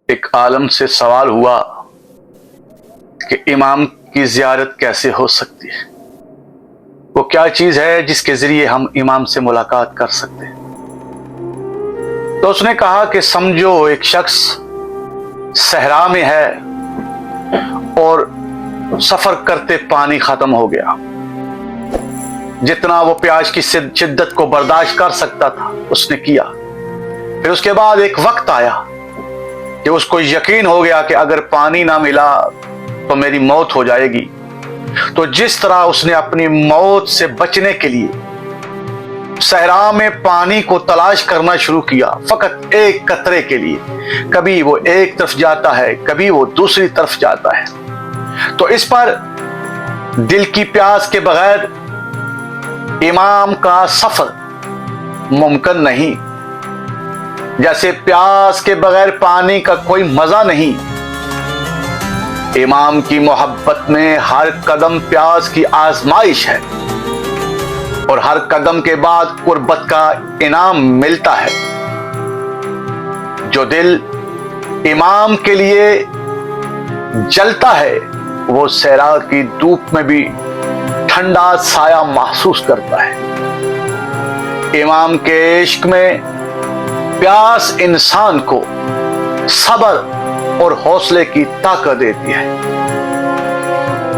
ایک عالم سے سوال ہوا کہ امام کی زیارت کیسے ہو سکتی ہے؟ وہ کیا چیز ہے جس کے ذریعے ہم امام سے ملاقات کر سکتے ہیں؟ تو اس نے کہا کہ سمجھو ایک شخص صحرا میں ہے اور سفر کرتے پانی ختم ہو گیا. جتنا وہ پیاس کی شدت کو برداشت کر سکتا تھا اس نے کیا. پھر اس کے بعد ایک وقت آیا کہ اس کو یقین ہو گیا کہ اگر پانی نہ ملا تو میری موت ہو جائے گی. تو جس طرح اس نے اپنی موت سے بچنے کے لیے صحرا میں پانی کو تلاش کرنا شروع کیا، فقط ایک قطرے کے لیے. کبھی وہ ایک طرف جاتا ہے، کبھی وہ دوسری طرف جاتا ہے. تو اس پر دل کی پیاس کے بغیر امام کا سفر ممکن نہیں. جیسے پیاس کے بغیر پانی کا کوئی مزہ نہیں، امام کی محبت میں ہر قدم پیاس کی آزمائش ہے اور ہر قدم کے بعد قربت کا انعام ملتا ہے. جو دل امام کے لیے جلتا ہے وہ صحرا کی دھوپ میں بھی ٹھنڈا سایہ محسوس کرتا ہے. امام کے عشق میں پیاس انسان کو صبر اور حوصلے کی طاقت دیتی ہے.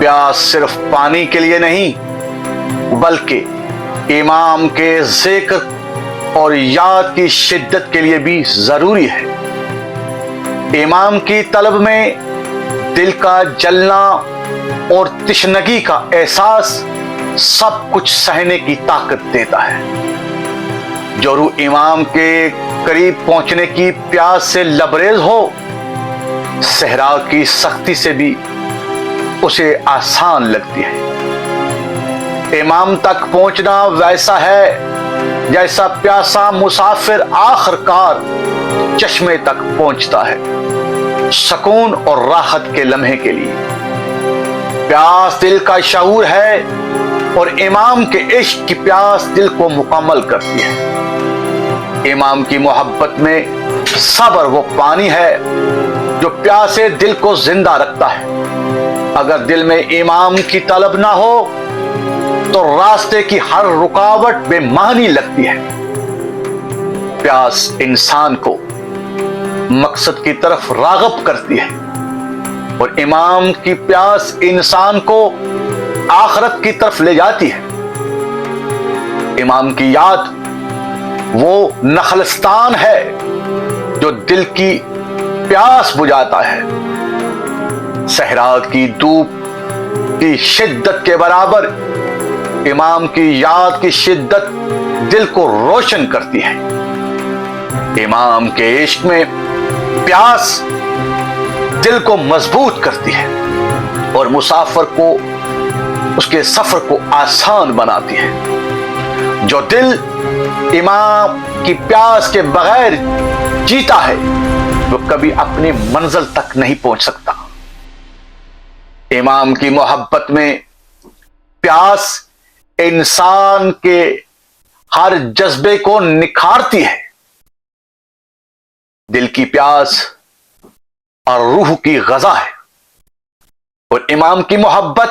پیاس صرف پانی کے لیے نہیں بلکہ امام کے ذکر اور یاد کی شدت کے لیے بھی ضروری ہے. امام کی طلب میں دل کا جلنا اور تشنگی کا احساس سب کچھ سہنے کی طاقت دیتا ہے. جو روح امام کے قریب پہنچنے کی پیاس سے لبریز ہو، صحرا کی سختی سے بھی اسے آسان لگتی ہے. امام تک پہنچنا ویسا ہے جیسا پیاسا مسافر آخر کار چشمے تک پہنچتا ہے سکون اور راحت کے لمحے کے لیے. پیاس دل کا شعور ہے اور امام کے عشق کی پیاس دل کو مکمل کرتی ہے. امام کی محبت میں صبر وہ پانی ہے جو پیاسے دل کو زندہ رکھتا ہے. اگر دل میں امام کی طلب نہ ہو تو راستے کی ہر رکاوٹ بے معنی لگتی ہے. پیاس انسان کو مقصد کی طرف راغب کرتی ہے اور امام کی پیاس انسان کو آخرت کی طرف لے جاتی ہے. امام کی یاد وہ نخلستان ہے جو دل کی پیاس بجھاتا ہے. صحرا کی دھوپ کی شدت کے برابر امام کی یاد کی شدت دل کو روشن کرتی ہے. امام کے عشق میں پیاس دل کو مضبوط کرتی ہے اور مسافر کو اس کے سفر کو آسان بناتی ہے. جو دل امام کی پیاس کے بغیر جیتا ہے وہ کبھی اپنی منزل تک نہیں پہنچ سکتا. امام کی محبت میں پیاس انسان کے ہر جذبے کو نکھارتی ہے. دل کی پیاس اور روح کی غذا ہے اور امام کی محبت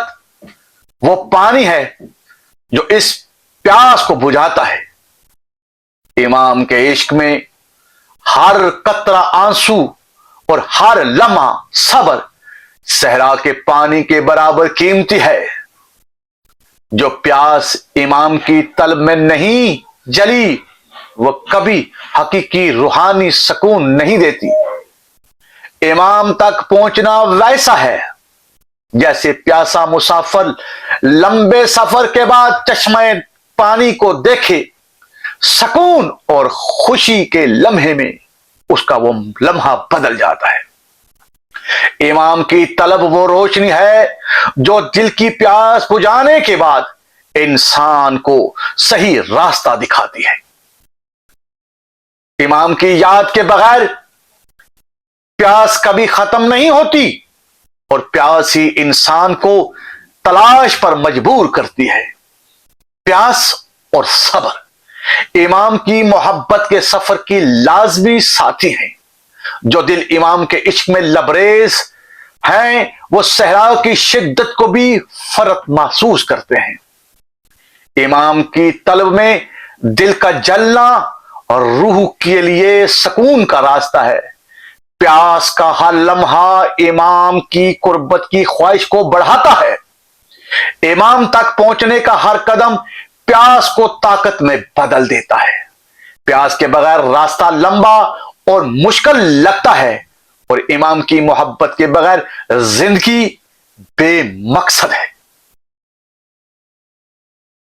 وہ پانی ہے جو اس پیاس کو بجھاتا ہے. امام کے عشق میں ہر قطرہ آنسو اور ہر لمحہ صبر صحرا کے پانی کے برابر قیمتی ہے. جو پیاس امام کی طلب میں نہیں جلی وہ کبھی حقیقی روحانی سکون نہیں دیتی. امام تک پہنچنا ویسا ہے جیسے پیاسا مسافر لمبے سفر کے بعد چشمہ پانی کو دیکھے، سکون اور خوشی کے لمحے میں اس کا وہ لمحہ بدل جاتا ہے. امام کی طلب وہ روشنی ہے جو دل کی پیاس بجھانے کے بعد انسان کو صحیح راستہ دکھاتی ہے. امام کی یاد کے بغیر پیاس کبھی ختم نہیں ہوتی اور پیاس ہی انسان کو تلاش پر مجبور کرتی ہے. پیاس اور صبر امام کی محبت کے سفر کی لازمی ساتھی ہیں. جو دل امام کے عشق میں لبریز ہیں وہ صحرا کی شدت کو بھی فرق محسوس کرتے ہیں۔ امام کی طلب میں دل کا جلنا اور روح کے لیے سکون کا راستہ ہے۔ پیاس کا ہر لمحہ امام کی قربت کی خواہش کو بڑھاتا ہے۔ امام تک پہنچنے کا ہر قدم پیاس کو طاقت میں بدل دیتا ہے۔ پیاس کے بغیر راستہ لمبا اور مشکل لگتا ہے، اور امام کی محبت کے بغیر زندگی بے مقصد ہے۔